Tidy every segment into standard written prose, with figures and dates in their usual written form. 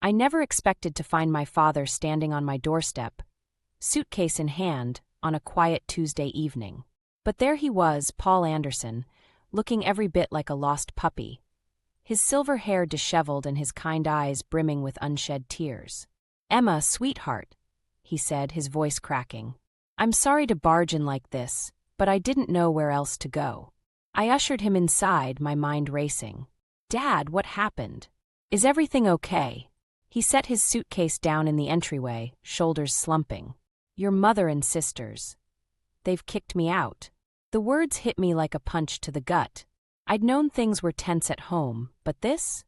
I never expected to find my father standing on my doorstep, suitcase in hand, on a quiet Tuesday evening. But there he was, Paul Anderson, looking every bit like a lost puppy, his silver hair disheveled and his kind eyes brimming with unshed tears. "Emma, sweetheart," he said, his voice cracking. "I'm sorry to barge in like this, but I didn't know where else to go." I ushered him inside, my mind racing. "Dad, what happened? Is everything okay?" He set his suitcase down in the entryway, shoulders slumping. "Your mother and sisters. They've kicked me out." The words hit me like a punch to the gut. I'd known things were tense at home, but this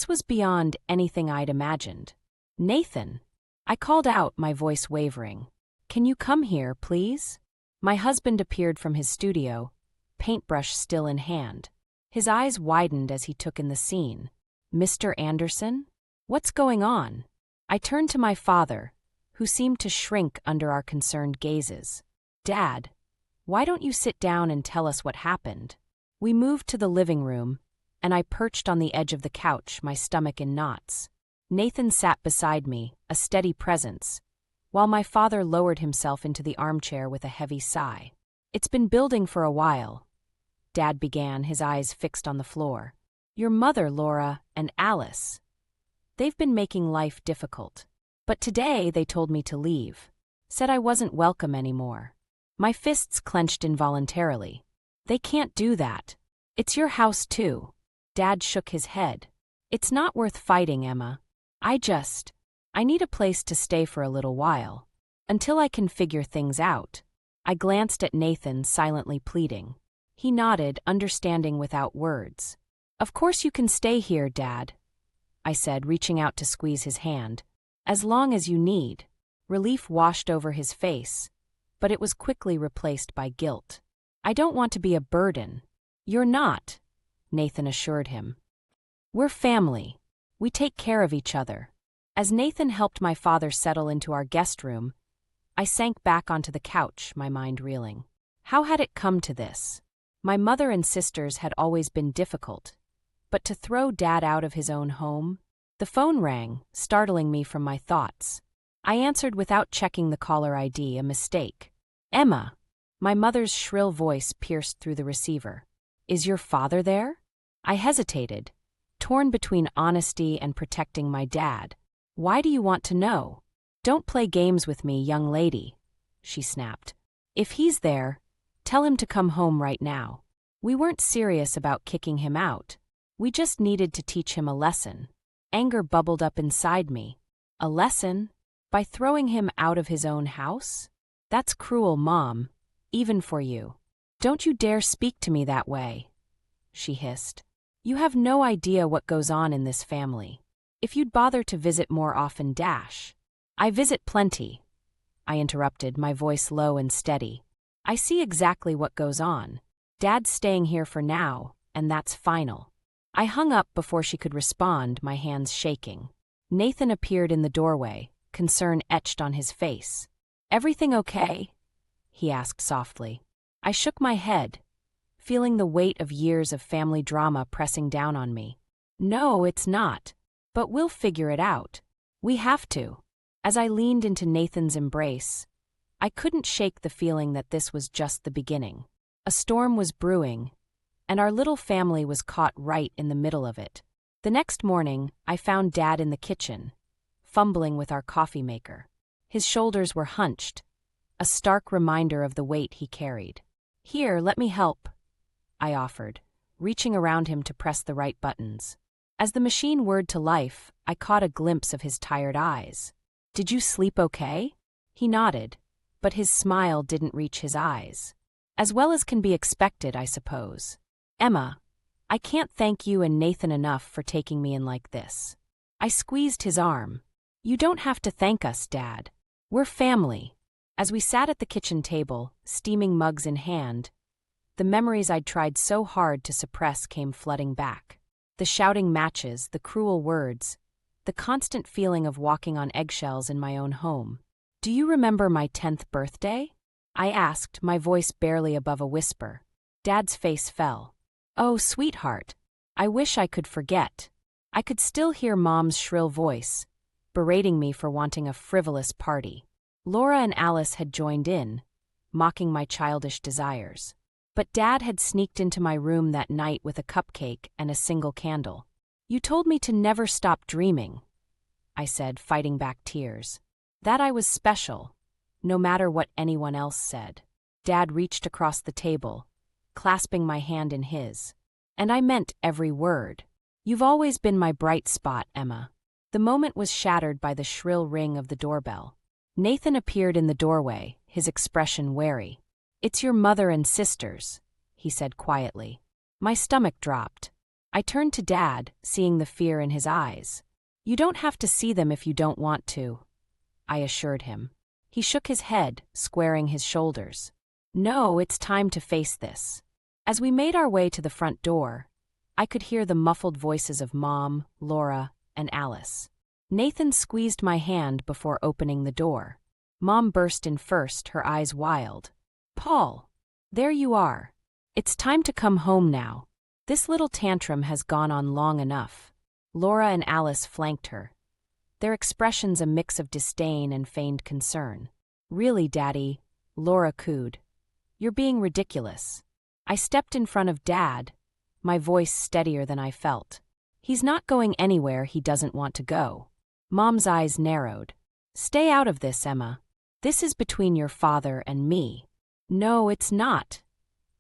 was beyond anything I'd imagined. "Nathan," I called out, my voice wavering. "Can you come here, please?" My husband appeared from his studio, paintbrush still in hand. His eyes widened as he took in the scene. "Mr. Anderson? What's going on?" I turned to my father, who seemed to shrink under our concerned gazes. "Dad, why don't you sit down and tell us what happened?" We moved to the living room, and I perched on the edge of the couch, my stomach in knots. Nathan sat beside me, a steady presence, while my father lowered himself into the armchair with a heavy sigh. "It's been building for a while," Dad began, his eyes fixed on the floor. "Your mother, Laura, and Alice. They've been making life difficult. But today they told me to leave. Said I wasn't welcome anymore." My fists clenched involuntarily. "They can't do that. It's your house too." Dad shook his head. "It's not worth fighting, Emma. I need a place to stay for a little while. Until I can figure things out." I glanced at Nathan, silently pleading. He nodded, understanding without words. "Of course you can stay here, Dad," I said, reaching out to squeeze his hand. "As long as you need." Relief washed over his face, but it was quickly replaced by guilt. "I don't want to be a burden." "You're not," Nathan assured him. "We're family. We take care of each other." As Nathan helped my father settle into our guest room, I sank back onto the couch, my mind reeling. How had it come to this? My mother and sisters had always been difficult, but to throw Dad out of his own home? The phone rang, startling me from my thoughts. I answered without checking the caller ID, a mistake. "Emma," my mother's shrill voice pierced through the receiver. "Is your father there?" I hesitated, torn between honesty and protecting my dad. "Why do you want to know?" "Don't play games with me, young lady," she snapped. "If he's there, tell him to come home right now." We weren't serious about kicking him out. We just needed to teach him a lesson. Anger bubbled up inside me. A lesson? By throwing him out of his own house? "That's cruel, Mom, even for you. Don't you dare speak to me that way," she hissed. "You have no idea what goes on in this family. If you'd bother to visit more often, dash." "I visit plenty," I interrupted, my voice low and steady. "I see exactly what goes on. Dad's staying here for now, and that's final." I hung up before she could respond, my hands shaking. Nathan appeared in the doorway, concern etched on his face. "Everything okay?" he asked softly. I shook my head, feeling the weight of years of family drama pressing down on me. "No, it's not. But we'll figure it out. We have to." As I leaned into Nathan's embrace, I couldn't shake the feeling that this was just the beginning. A storm was brewing, and our little family was caught right in the middle of it. The next morning, I found Dad in the kitchen, fumbling with our coffee maker. His shoulders were hunched, a stark reminder of the weight he carried. "Here, let me help," I offered, reaching around him to press the right buttons. As the machine whirred to life, I caught a glimpse of his tired eyes. "Did you sleep okay?" He nodded, but his smile didn't reach his eyes. "As well as can be expected, I suppose. Emma, I can't thank you and Nathan enough for taking me in like this." I squeezed his arm. "You don't have to thank us, Dad. We're family." As we sat at the kitchen table, steaming mugs in hand, the memories I'd tried so hard to suppress came flooding back. The shouting matches, the cruel words, the constant feeling of walking on eggshells in my own home. "Do you remember my 10th birthday?" I asked, my voice barely above a whisper. Dad's face fell. "Oh, sweetheart, I wish I could forget." I could still hear Mom's shrill voice, berating me for wanting a frivolous party. Laura and Alice had joined in, mocking my childish desires. But Dad had sneaked into my room that night with a cupcake and a single candle. "You told me to never stop dreaming," I said, fighting back tears. "That I was special, no matter what anyone else said." Dad reached across the table, clasping my hand in his. "And I meant every word. You've always been my bright spot, Emma." The moment was shattered by the shrill ring of the doorbell. Nathan appeared in the doorway, his expression wary. "It's your mother and sisters," he said quietly. My stomach dropped. I turned to Dad, seeing the fear in his eyes. "You don't have to see them if you don't want to," I assured him. He shook his head, squaring his shoulders. "No, it's time to face this." As we made our way to the front door, I could hear the muffled voices of Mom, Laura, and Alice. Nathan squeezed my hand before opening the door. Mom burst in first, her eyes wild. "Paul, there you are. It's time to come home now. This little tantrum has gone on long enough." Laura and Alice flanked her, their expressions a mix of disdain and feigned concern. "Really, Daddy," Laura cooed. "You're being ridiculous." I stepped in front of Dad, my voice steadier than I felt. "He's not going anywhere he doesn't want to go." Mom's eyes narrowed. "Stay out of this, Emma. This is between your father and me." "No, it's not,"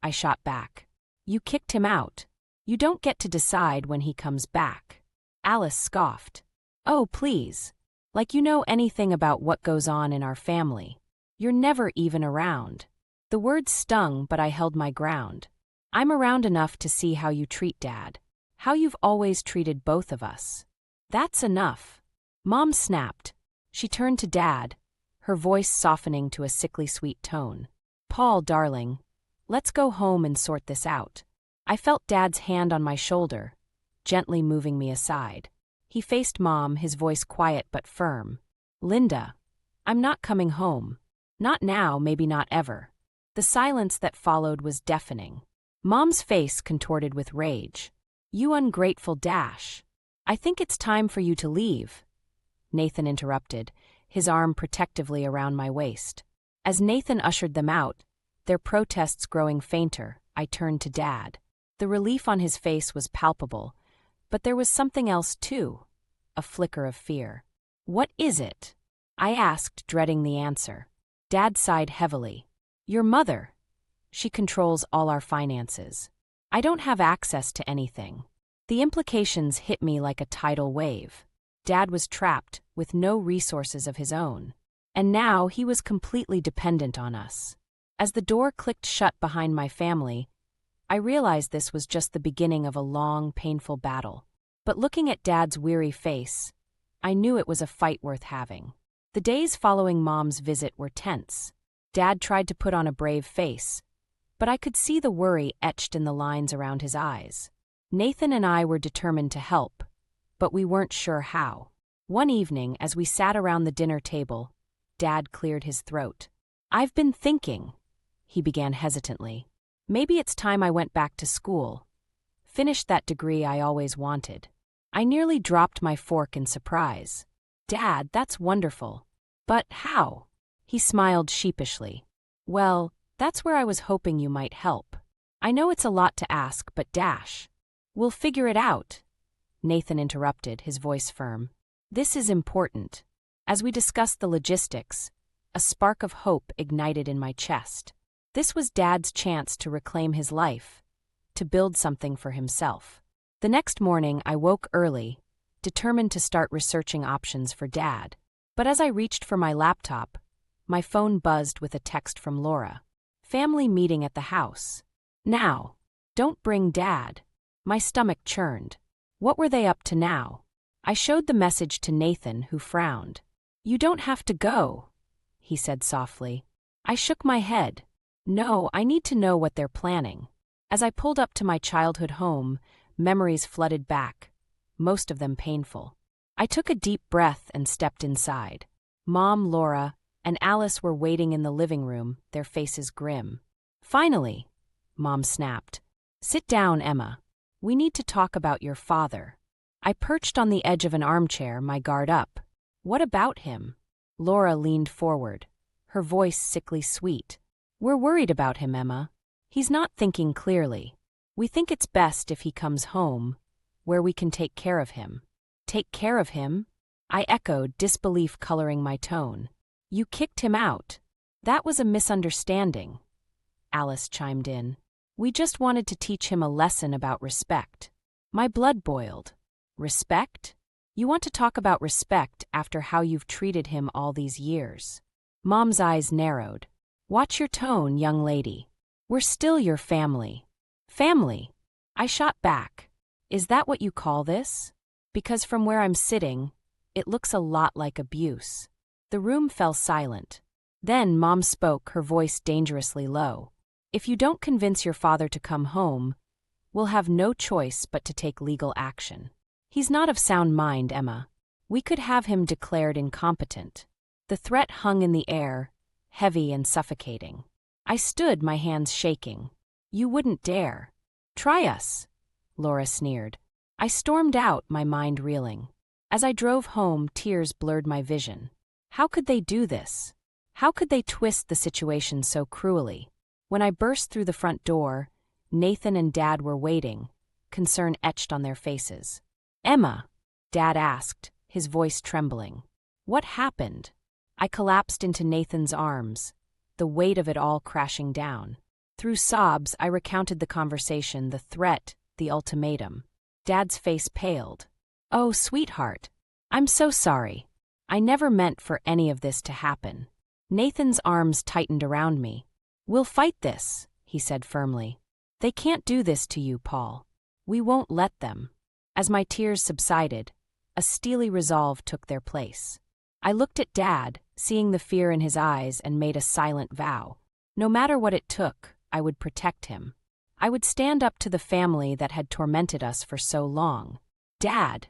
I shot back. "You kicked him out. You don't get to decide when he comes back." Alice scoffed. "Oh, please. Like you know anything about what goes on in our family. You're never even around." The words stung, but I held my ground. "I'm around enough to see how you treat Dad. How you've always treated both of us." "That's enough." Mom snapped. She turned to Dad, her voice softening to a sickly sweet tone. "Paul, darling, let's go home and sort this out." I felt Dad's hand on my shoulder, gently moving me aside. He faced Mom, his voice quiet but firm. "Linda, I'm not coming home. Not now, maybe not ever." The silence that followed was deafening. Mom's face contorted with rage. "You ungrateful dash. I think it's time for you to leave," Nathan interrupted, his arm protectively around my waist. As Nathan ushered them out, their protests growing fainter, I turned to Dad. The relief on his face was palpable, but there was something else too, a flicker of fear. "What is it?" I asked, dreading the answer. Dad sighed heavily. "Your mother. She controls all our finances. I don't have access to anything." The implications hit me like a tidal wave. Dad was trapped, with no resources of his own. And now he was completely dependent on us. As the door clicked shut behind my family, I realized this was just the beginning of a long, painful battle. But looking at Dad's weary face, I knew it was a fight worth having. The days following Mom's visit were tense. Dad tried to put on a brave face, but I could see the worry etched in the lines around his eyes. Nathan and I were determined to help, but we weren't sure how. One evening, as we sat around the dinner table, Dad cleared his throat. "I've been thinking," he began hesitantly. "Maybe it's time I went back to school. Finished that degree I always wanted." I nearly dropped my fork in surprise. "Dad, that's wonderful. But how?" He smiled sheepishly. "Well, that's where I was hoping you might help. I know it's a lot to ask, but we'll figure it out," Nathan interrupted, his voice firm. "This is important." As we discussed the logistics, a spark of hope ignited in my chest. This was Dad's chance to reclaim his life, to build something for himself. The next morning, I woke early, determined to start researching options for Dad. But as I reached for my laptop, my phone buzzed with a text from Laura. "Family meeting at the house. Now. Don't bring Dad." My stomach churned. What were they up to now? I showed the message to Nathan, who frowned. "You don't have to go," he said softly. I shook my head. "No, I need to know what they're planning." As I pulled up to my childhood home, memories flooded back, most of them painful. I took a deep breath and stepped inside. Mom, Laura, and Alice were waiting in the living room, their faces grim. "Finally," Mom snapped. "Sit down, Emma. We need to talk about your father." I perched on the edge of an armchair, my guard up, What about him? Laura leaned forward, her voice sickly sweet. We're worried about him, Emma. He's not thinking clearly. We think it's best if he comes home, where we can take care of him. Take care of him? I echoed, disbelief coloring my tone. You kicked him out. That was a misunderstanding, Alice chimed in. We just wanted to teach him a lesson about respect. My blood boiled. Respect? You want to talk about respect after how you've treated him all these years? Mom's eyes narrowed. Watch your tone, young lady. We're still your family. Family? I shot back. Is that what you call this? Because from where I'm sitting, it looks a lot like abuse. The room fell silent. Then Mom spoke, her voice dangerously low. If you don't convince your father to come home, we'll have no choice but to take legal action. He's not of sound mind, Emma. We could have him declared incompetent. The threat hung in the air, heavy and suffocating. I stood, my hands shaking. You wouldn't dare. Try us, Laura sneered. I stormed out, my mind reeling. As I drove home, tears blurred my vision. How could they do this? How could they twist the situation so cruelly? When I burst through the front door, Nathan and Dad were waiting, concern etched on their faces. Emma, Dad asked, his voice trembling. What happened? I collapsed into Nathan's arms, the weight of it all crashing down. Through sobs, I recounted the conversation, the threat, the ultimatum. Dad's face paled. Oh, sweetheart, I'm so sorry. I never meant for any of this to happen. Nathan's arms tightened around me. We'll fight this, he said firmly. They can't do this to you, Paul. We won't let them. As my tears subsided, a steely resolve took their place. I looked at Dad, seeing the fear in his eyes, and made a silent vow. No matter what it took, I would protect him. I would stand up to the family that had tormented us for so long. Dad,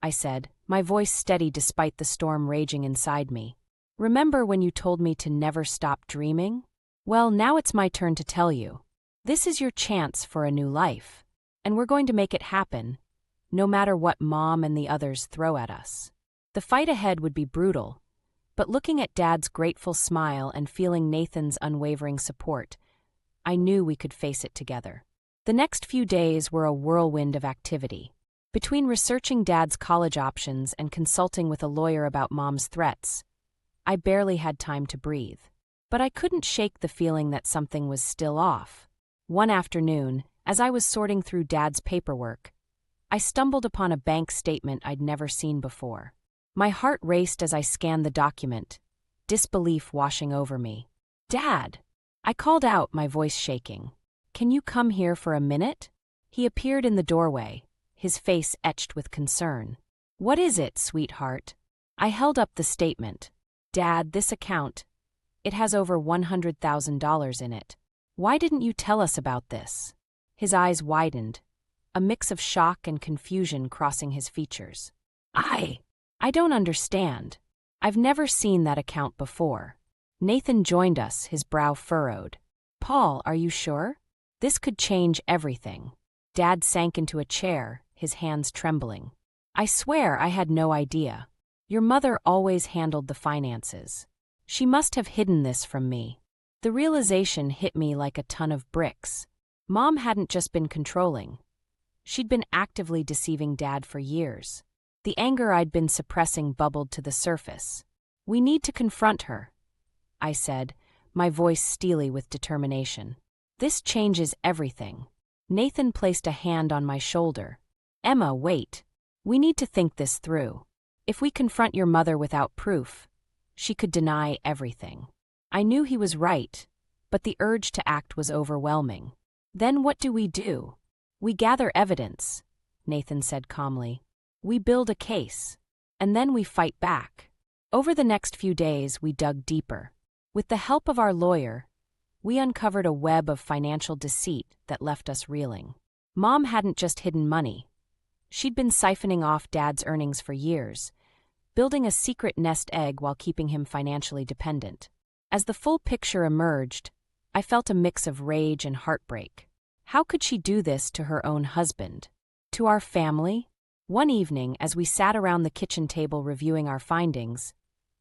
I said, my voice steady despite the storm raging inside me. Remember when you told me to never stop dreaming? Well, now it's my turn to tell you. This is your chance for a new life, and we're going to make it happen, no matter what Mom and the others throw at us. The fight ahead would be brutal, but looking at Dad's grateful smile and feeling Nathan's unwavering support, I knew we could face it together. The next few days were a whirlwind of activity. Between researching Dad's college options and consulting with a lawyer about Mom's threats, I barely had time to breathe. But I couldn't shake the feeling that something was still off. One afternoon, as I was sorting through Dad's paperwork, I stumbled upon a bank statement I'd never seen before. My heart raced as I scanned the document, disbelief washing over me. Dad! I called out, my voice shaking. Can you come here for a minute? He appeared in the doorway, his face etched with concern. What is it, sweetheart? I held up the statement. Dad, this account, it has over $100,000 in it. Why didn't you tell us about this? His eyes widened, a mix of shock and confusion crossing his features. I don't understand. I've never seen that account before. Nathan joined us, his brow furrowed. Paul, are you sure? This could change everything. Dad sank into a chair, his hands trembling. I swear I had no idea. Your mother always handled the finances. She must have hidden this from me. The realization hit me like a ton of bricks. Mom hadn't just been controlling. She'd been actively deceiving Dad for years. The anger I'd been suppressing bubbled to the surface. We need to confront her, I said, my voice steely with determination. This changes everything. Nathan placed a hand on my shoulder. Emma, wait. We need to think this through. If we confront your mother without proof, she could deny everything. I knew he was right, but the urge to act was overwhelming. Then what do? We gather evidence, Nathan said calmly. We build a case, and then we fight back. Over the next few days, we dug deeper. With the help of our lawyer, we uncovered a web of financial deceit that left us reeling. Mom hadn't just hidden money. She'd been siphoning off Dad's earnings for years, building a secret nest egg while keeping him financially dependent. As the full picture emerged, I felt a mix of rage and heartbreak. How could she do this to her own husband? To our family? One evening, as we sat around the kitchen table reviewing our findings,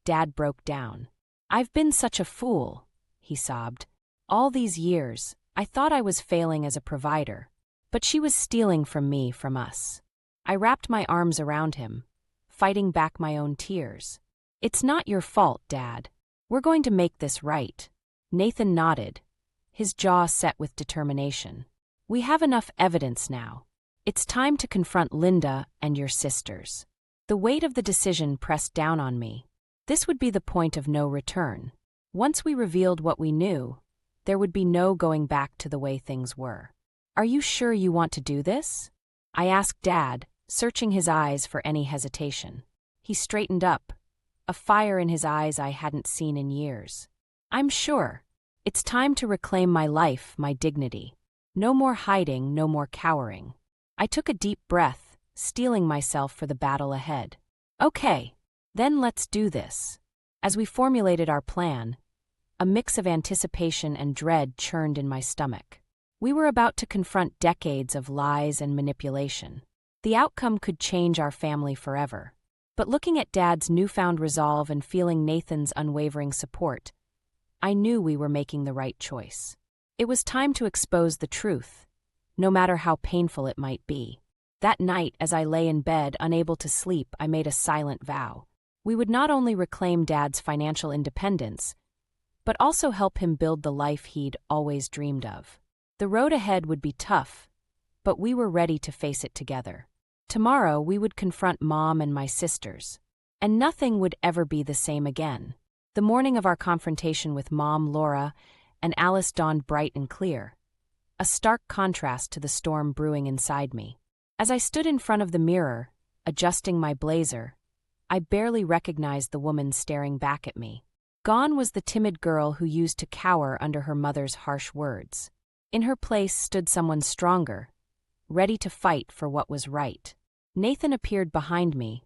Dad broke down. "I've been such a fool," he sobbed. "All these years, I thought I was failing as a provider. But she was stealing from me, from us." I wrapped my arms around him, fighting back my own tears. "It's not your fault, Dad. We're going to make this right." Nathan nodded, his jaw set with determination. "We have enough evidence now. It's time to confront Linda and your sisters." The weight of the decision pressed down on me. This would be the point of no return. Once we revealed what we knew, there would be no going back to the way things were. "Are you sure you want to do this?" I asked Dad, searching his eyes for any hesitation. He straightened up, a fire in his eyes I hadn't seen in years. "I'm sure. It's time to reclaim my life, my dignity. No more hiding, no more cowering." I took a deep breath, steeling myself for the battle ahead. "Okay, then let's do this." As we formulated our plan, a mix of anticipation and dread churned in my stomach. We were about to confront decades of lies and manipulation. The outcome could change our family forever. But looking at Dad's newfound resolve and feeling Nathan's unwavering support, I knew we were making the right choice. It was time to expose the truth, no matter how painful it might be. That night, as I lay in bed, unable to sleep, I made a silent vow. We would not only reclaim Dad's financial independence, but also help him build the life he'd always dreamed of. The road ahead would be tough, but we were ready to face it together. Tomorrow, we would confront Mom and my sisters, and nothing would ever be the same again. The morning of our confrontation with Mom, Laura, and Alice dawned bright and clear, a stark contrast to the storm brewing inside me. As I stood in front of the mirror, adjusting my blazer, I barely recognized the woman staring back at me. Gone was the timid girl who used to cower under her mother's harsh words. In her place stood someone stronger, ready to fight for what was right. Nathan appeared behind me,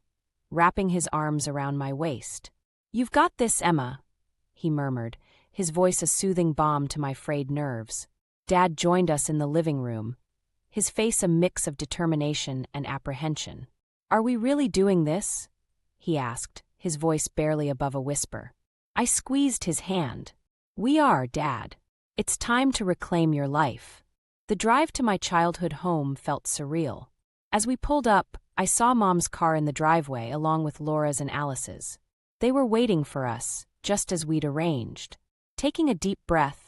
wrapping his arms around my waist. "You've got this, Emma," he murmured, his voice a soothing balm to my frayed nerves. Dad joined us in the living room, his face a mix of determination and apprehension. "Are we really doing this?" he asked, his voice barely above a whisper. I squeezed his hand. "We are, Dad. It's time to reclaim your life." The drive to my childhood home felt surreal. As we pulled up, I saw Mom's car in the driveway along with Laura's and Alice's. They were waiting for us, just as we'd arranged. Taking a deep breath,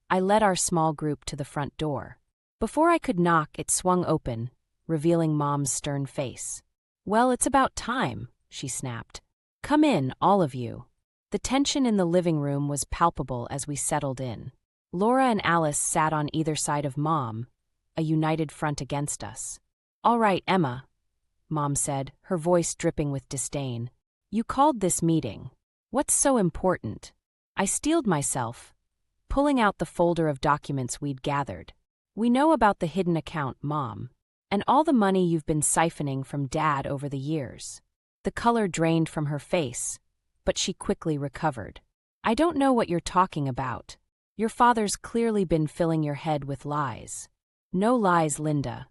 I led our small group to the front door. Before I could knock, it swung open, revealing Mom's stern face. "Well, it's about time," she snapped. "Come in, all of you." The tension in the living room was palpable as we settled in. Laura and Alice sat on either side of Mom, a united front against us. "All right, Emma," Mom said, her voice dripping with disdain. "You called this meeting. What's so important?" I steeled myself, pulling out the folder of documents we'd gathered. "We know about the hidden account, Mom, and all the money you've been siphoning from Dad over the years." The color drained from her face, but she quickly recovered. "I don't know what you're talking about. Your father's clearly been filling your head with lies." "No lies, Linda."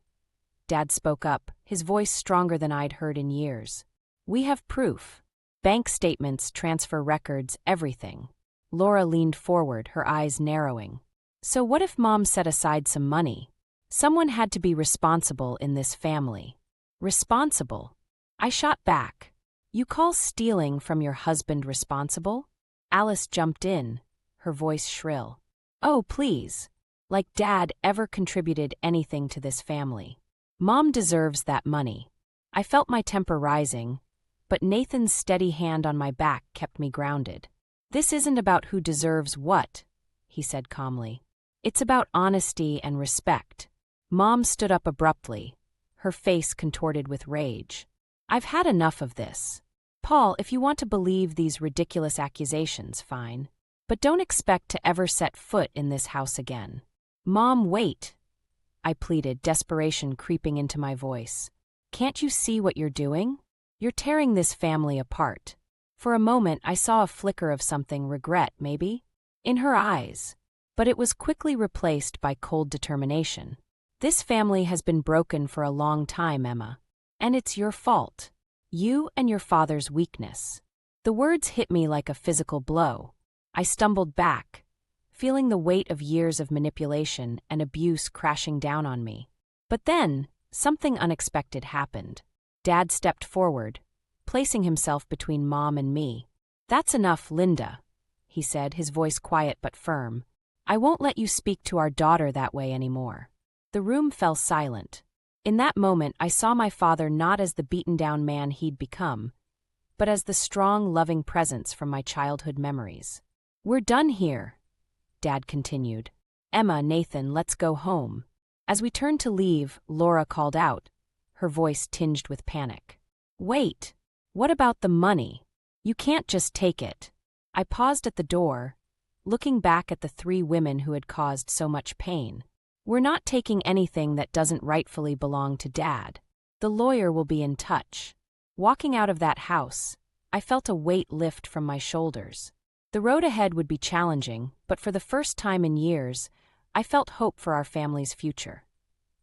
Dad spoke up, his voice stronger than I'd heard in years. "We have proof. Bank statements, transfer records, everything." Laura leaned forward, her eyes narrowing. "So what if Mom set aside some money? Someone had to be responsible in this family." "Responsible?" I shot back. "You call stealing from your husband responsible?" Alice jumped in, her voice shrill. "Oh, please. Like Dad ever contributed anything to this family. Mom deserves that money." I felt my temper rising, but Nathan's steady hand on my back kept me grounded. "This isn't about who deserves what," he said calmly. "It's about honesty and respect." Mom stood up abruptly, her face contorted with rage. "I've had enough of this. Paul, if you want to believe these ridiculous accusations, fine. But don't expect to ever set foot in this house again." "Mom, wait," I pleaded, desperation creeping into my voice. "Can't you see what you're doing? You're tearing this family apart." For a moment, I saw a flicker of something, regret, maybe, in her eyes. But it was quickly replaced by cold determination. "This family has been broken for a long time, Emma. And it's your fault. You and your father's weakness. The words hit me like a physical blow. I stumbled back, feeling the weight of years of manipulation and abuse crashing down on me. But then, something unexpected happened. Dad stepped forward, placing himself between Mom and me. "That's enough, Linda," he said, his voice quiet but firm. "I won't let you speak to our daughter that way anymore." The room fell silent. In that moment, I saw my father not as the beaten-down man he'd become, but as the strong, loving presence from my childhood memories. "We're done here," Dad continued. "Emma, Nathan, let's go home." As we turned to leave, Laura called out, her voice tinged with panic. "Wait! What about the money? You can't just take it." I paused at the door, looking back at the three women who had caused so much pain. "We're not taking anything that doesn't rightfully belong to Dad. The lawyer will be in touch." Walking out of that house, I felt a weight lift from my shoulders. The road ahead would be challenging, but for the first time in years, I felt hope for our family's future.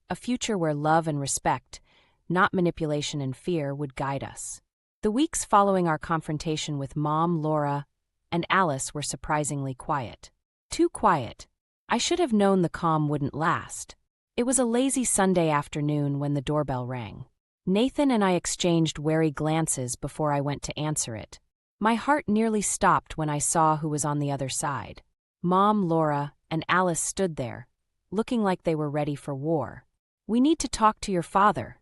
A future where love and respect, not manipulation and fear, would guide us. The weeks following our confrontation with Mom, Laura, and Alice were surprisingly quiet. Too quiet. I should have known the calm wouldn't last. It was a lazy Sunday afternoon when the doorbell rang. Nathan and I exchanged wary glances before I went to answer it. My heart nearly stopped when I saw who was on the other side. Mom, Laura, and Alice stood there, looking like they were ready for war. "We need to talk to your father,"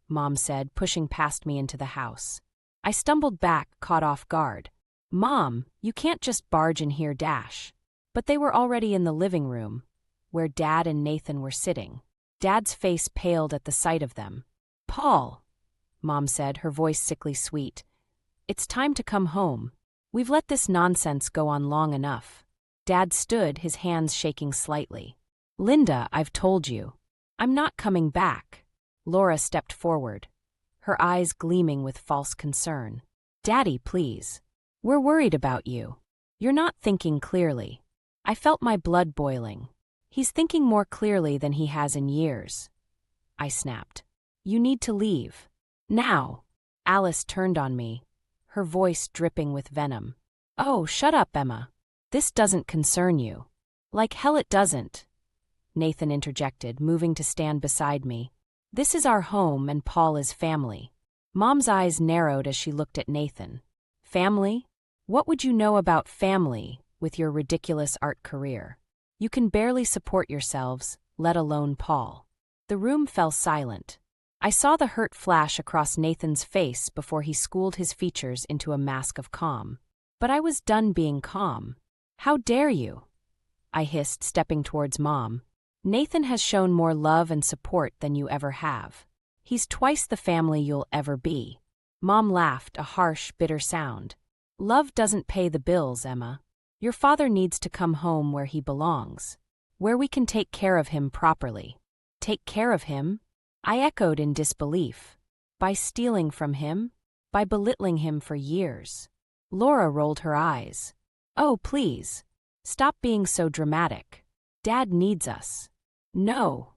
Mom said, pushing past me into the house. I stumbled back, caught off guard. "Mom, you can't just barge in here, dash." But they were already in the living room, where Dad and Nathan were sitting. Dad's face paled at the sight of them. "Paul," Mom said, her voice sickly sweet, "it's time to come home. We've let this nonsense go on long enough." Dad stood, his hands shaking slightly. "Linda, I've told you. I'm not coming back." Laura stepped forward, her eyes gleaming with false concern. "Daddy, please. We're worried about you. You're not thinking clearly." I felt my blood boiling. "He's thinking more clearly than he has in years," I snapped. "You need to leave. Now." Alice turned on me, her voice dripping with venom. "Oh, shut up, Emma. This doesn't concern you." "Like hell it doesn't," Nathan interjected, moving to stand beside me. "This is our home and Paul is family." Mom's eyes narrowed as she looked at Nathan. "Family? What would you know about family with your ridiculous art career? You can barely support yourselves, let alone Paul." The room fell silent. I saw the hurt flash across Nathan's face before he schooled his features into a mask of calm. But I was done being calm. "How dare you?" I hissed, stepping towards Mom. "Nathan has shown more love and support than you ever have. He's twice the family you'll ever be." Mom laughed, a harsh, bitter sound. "Love doesn't pay the bills, Emma. Your father needs to come home where he belongs, where we can take care of him properly." "Take care of him?" I echoed in disbelief. "By stealing from him? By belittling him for years?" Laura rolled her eyes. "Oh, please. Stop being so dramatic. Dad needs us." "No."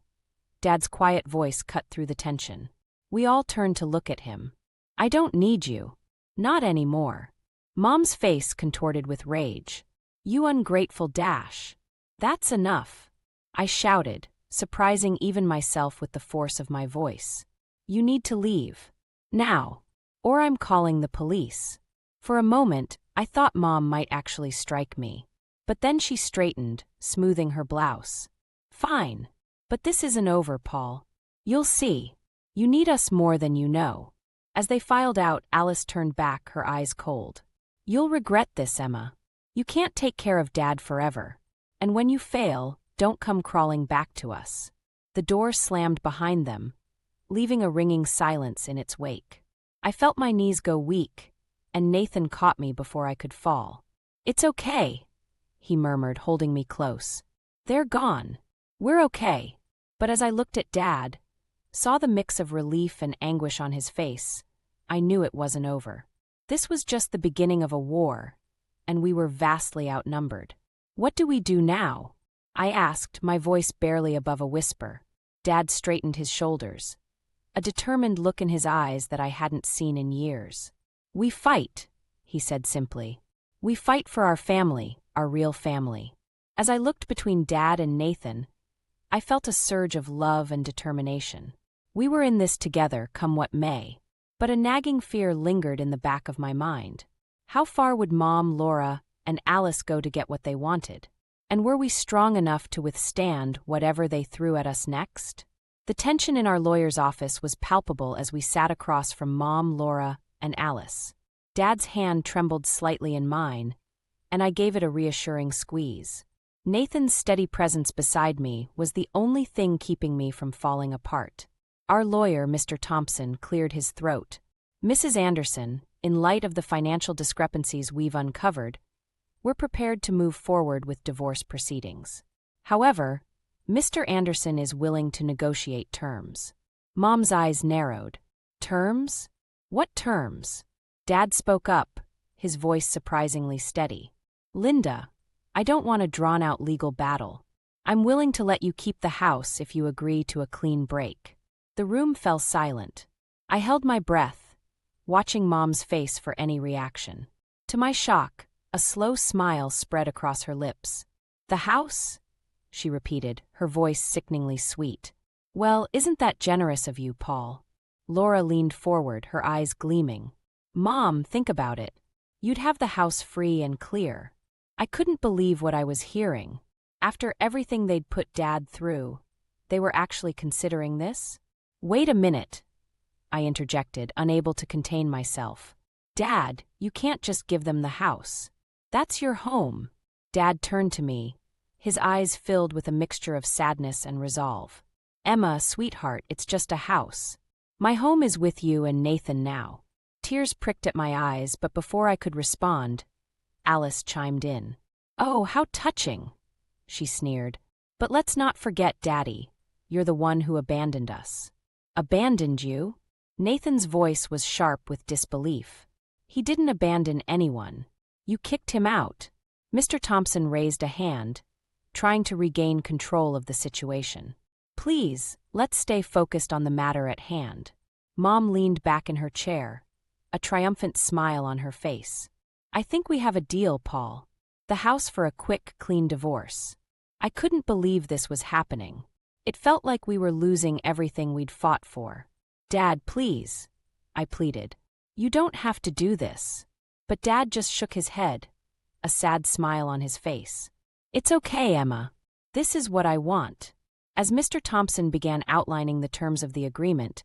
Dad's quiet voice cut through the tension. We all turned to look at him. "I don't need you. Not anymore." Mom's face contorted with rage. "You ungrateful dash. That's enough," I shouted, surprising even myself with the force of my voice. "You need to leave. Now. Or I'm calling the police." For a moment, I thought Mom might actually strike me. But then she straightened, smoothing her blouse. "Fine. But this isn't over, Paul. You'll see. You need us more than you know." As they filed out, Alice turned back, her eyes cold. "You'll regret this, Emma. You can't take care of Dad forever. And when you fail, don't come crawling back to us." The door slammed behind them, leaving a ringing silence in its wake. I felt my knees go weak, and Nathan caught me before I could fall. "It's okay," he murmured, holding me close. "They're gone. We're okay." But as I looked at Dad, saw the mix of relief and anguish on his face, I knew it wasn't over. This was just the beginning of a war, and we were vastly outnumbered. "What do we do now?" I asked, my voice barely above a whisper. Dad straightened his shoulders. a determined look in his eyes that I hadn't seen in years. "We fight," he said simply. "We fight for our family, our real family." As I looked between Dad and Nathan, I felt a surge of love and determination. We were in this together, come what may. But a nagging fear lingered in the back of my mind. How far would Mom, Laura, and Alice go to get what they wanted? And were we strong enough to withstand whatever they threw at us next? The tension in our lawyer's office was palpable as we sat across from Mom, Laura, and Alice. Dad's hand trembled slightly in mine, and I gave it a reassuring squeeze. Nathan's steady presence beside me was the only thing keeping me from falling apart. Our lawyer, Mr. Thompson, cleared his throat. "Mrs. Anderson, in light of the financial discrepancies we've uncovered, we're prepared to move forward with divorce proceedings. However, Mr. Anderson is willing to negotiate terms." Mom's eyes narrowed. "Terms? What terms?" Dad spoke up, his voice surprisingly steady. "Linda, I don't want a drawn-out legal battle. I'm willing to let you keep the house if you agree to a clean break." The room fell silent. I held my breath, watching Mom's face for any reaction. To my shock, a slow smile spread across her lips. "The house?" she repeated, her voice sickeningly sweet. "Well, isn't that generous of you, Paul?" Laura leaned forward, her eyes gleaming. "Mom, think about it. You'd have the house free and clear." I couldn't believe what I was hearing. After everything they'd put Dad through, they were actually considering this? "Wait a minute," I interjected, unable to contain myself. "Dad, you can't just give them the house. That's your home." Dad turned to me, his eyes filled with a mixture of sadness and resolve. "Emma, sweetheart, it's just a house. My home is with you and Nathan now." Tears pricked at my eyes, but before I could respond, Alice chimed in. "Oh, how touching," she sneered. "But let's not forget Daddy. You're the one who abandoned us." "Abandoned you?" Nathan's voice was sharp with disbelief. "He didn't abandon anyone. You kicked him out." Mr. Thompson raised a hand, trying to regain control of the situation. "Please, let's stay focused on the matter at hand." Mom leaned back in her chair, a triumphant smile on her face. "I think we have a deal, Paul. The house for a quick, clean divorce." I couldn't believe this was happening. It felt like we were losing everything we'd fought for. "Dad, please," I pleaded. "You don't have to do this." But Dad just shook his head, a sad smile on his face. "It's okay, Emma. This is what I want." As Mr. Thompson began outlining the terms of the agreement,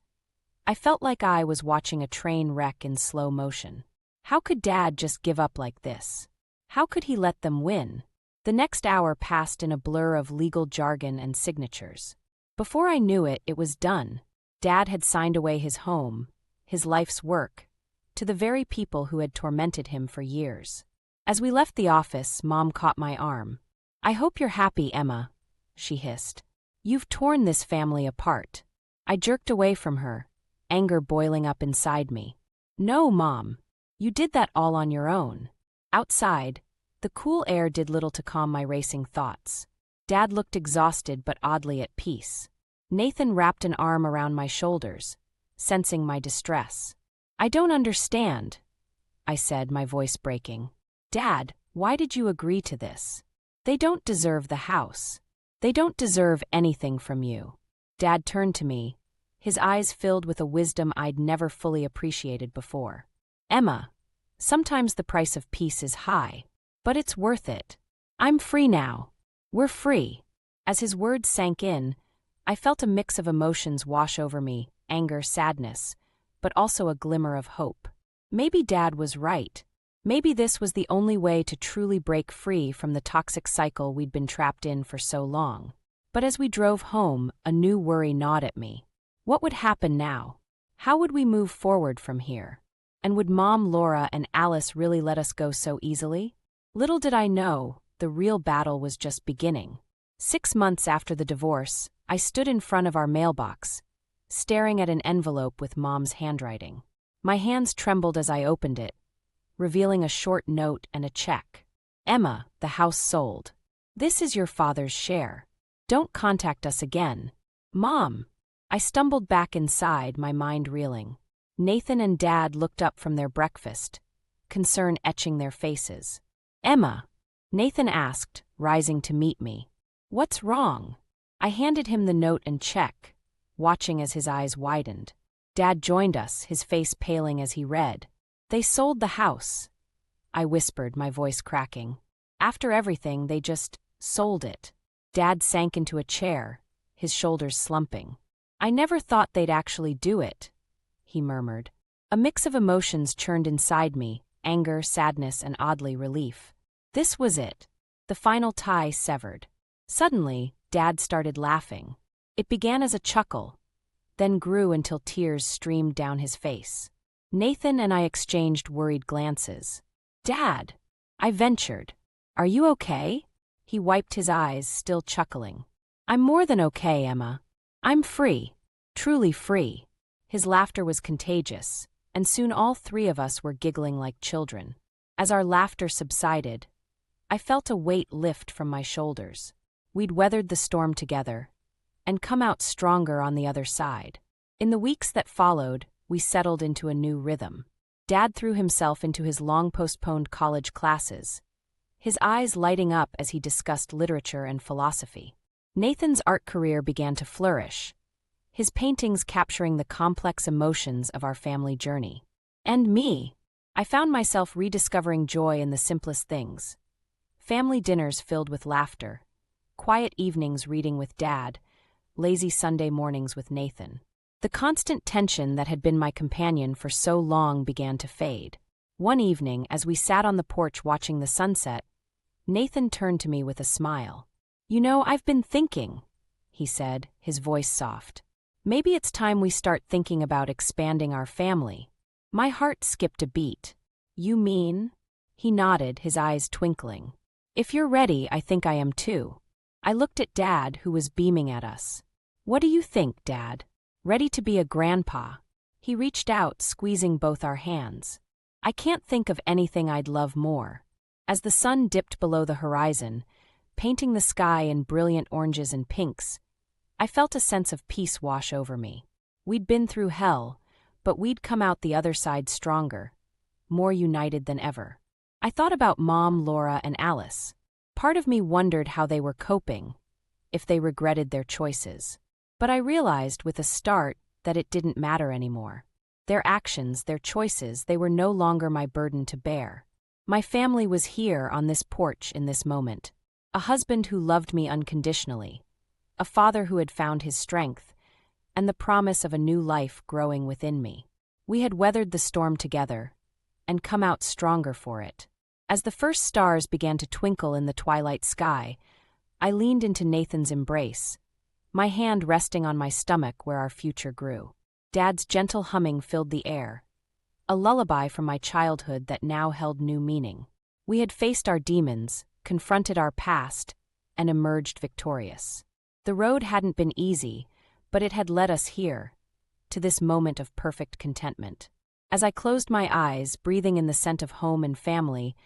I felt like I was watching a train wreck in slow motion. How could Dad just give up like this? How could he let them win? The next hour passed in a blur of legal jargon and signatures. Before I knew it, it was done. Dad had signed away his home, his life's work, to the very people who had tormented him for years. As we left the office, Mom caught my arm. "I hope you're happy, Emma," she hissed. "You've torn this family apart." I jerked away from her, anger boiling up inside me. "No, Mom. You did that all on your own." Outside, the cool air did little to calm my racing thoughts. Dad looked exhausted but oddly at peace. Nathan wrapped an arm around my shoulders, sensing my distress. "I don't understand," I said, my voice breaking. "Dad, why did you agree to this? They don't deserve the house. They don't deserve anything from you." Dad turned to me, his eyes filled with a wisdom I'd never fully appreciated before. "Emma, sometimes the price of peace is high, but it's worth it. I'm free now. We're free." As his words sank in, I felt a mix of emotions wash over me, anger, sadness, but also a glimmer of hope. Maybe Dad was right. Maybe this was the only way to truly break free from the toxic cycle we'd been trapped in for so long. But as we drove home, a new worry gnawed at me. What would happen now? How would we move forward from here? And would Mom, Laura, and Alice really let us go so easily? Little did I know, the real battle was just beginning. 6 months after the divorce, I stood in front of our mailbox, staring at an envelope with Mom's handwriting. My hands trembled as I opened it, revealing a short note and a check. "Emma, the house sold. This is your father's share. Don't contact us again." "Mom!" I stumbled back inside, my mind reeling. Nathan and Dad looked up from their breakfast, concern etching their faces. "Emma," Nathan asked, rising to meet me. "What's wrong?" I handed him the note and check, watching as his eyes widened. Dad joined us, his face paling as he read. "They sold the house," I whispered, my voice cracking. "After everything, they just sold it." Dad sank into a chair, his shoulders slumping. "I never thought they'd actually do it," he murmured. A mix of emotions churned inside me, anger, sadness, and oddly relief. This was it, the final tie severed. Suddenly, Dad started laughing. It began as a chuckle, then grew until tears streamed down his face. Nathan and I exchanged worried glances. "Dad," I ventured, "are you okay?" He wiped his eyes, still chuckling. "I'm more than okay, Emma. I'm free, truly free." His laughter was contagious, and soon all three of us were giggling like children. As our laughter subsided, I felt a weight lift from my shoulders. We'd weathered the storm together, and come out stronger on the other side. In the weeks that followed, we settled into a new rhythm. Dad threw himself into his long-postponed college classes, his eyes lighting up as he discussed literature and philosophy. Nathan's art career began to flourish, his paintings capturing the complex emotions of our family journey. And me, I found myself rediscovering joy in the simplest things. Family dinners filled with laughter, quiet evenings reading with Dad, lazy Sunday mornings with Nathan. The constant tension that had been my companion for so long began to fade. One evening, as we sat on the porch watching the sunset, Nathan turned to me with a smile. "You know, I've been thinking," he said, his voice soft. "Maybe it's time we start thinking about expanding our family." My heart skipped a beat. "You mean?" He nodded, his eyes twinkling. "If you're ready, I think I am too." I looked at Dad, who was beaming at us. "What do you think, Dad? Ready to be a grandpa?" He reached out, squeezing both our hands. "I can't think of anything I'd love more." As the sun dipped below the horizon, painting the sky in brilliant oranges and pinks, I felt a sense of peace wash over me. We'd been through hell, but we'd come out the other side stronger, more united than ever. I thought about Mom, Laura, and Alice. Part of me wondered how they were coping, if they regretted their choices. But I realized with a start that it didn't matter anymore. Their actions, their choices, they were no longer my burden to bear. My family was here on this porch in this moment. A husband who loved me unconditionally, a father who had found his strength, and the promise of a new life growing within me. We had weathered the storm together, and come out stronger for it. As the first stars began to twinkle in the twilight sky, I leaned into Nathan's embrace, my hand resting on my stomach where our future grew. Dad's gentle humming filled the air, a lullaby from my childhood that now held new meaning. We had faced our demons, confronted our past, and emerged victorious. The road hadn't been easy, but it had led us here, to this moment of perfect contentment. As I closed my eyes, breathing in the scent of home and family,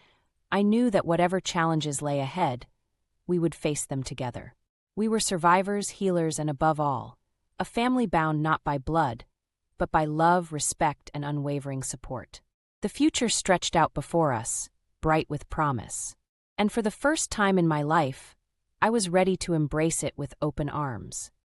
I knew that whatever challenges lay ahead, we would face them together. We were survivors, healers, and above all, a family bound not by blood, but by love, respect, and unwavering support. The future stretched out before us, bright with promise. And for the first time in my life, I was ready to embrace it with open arms.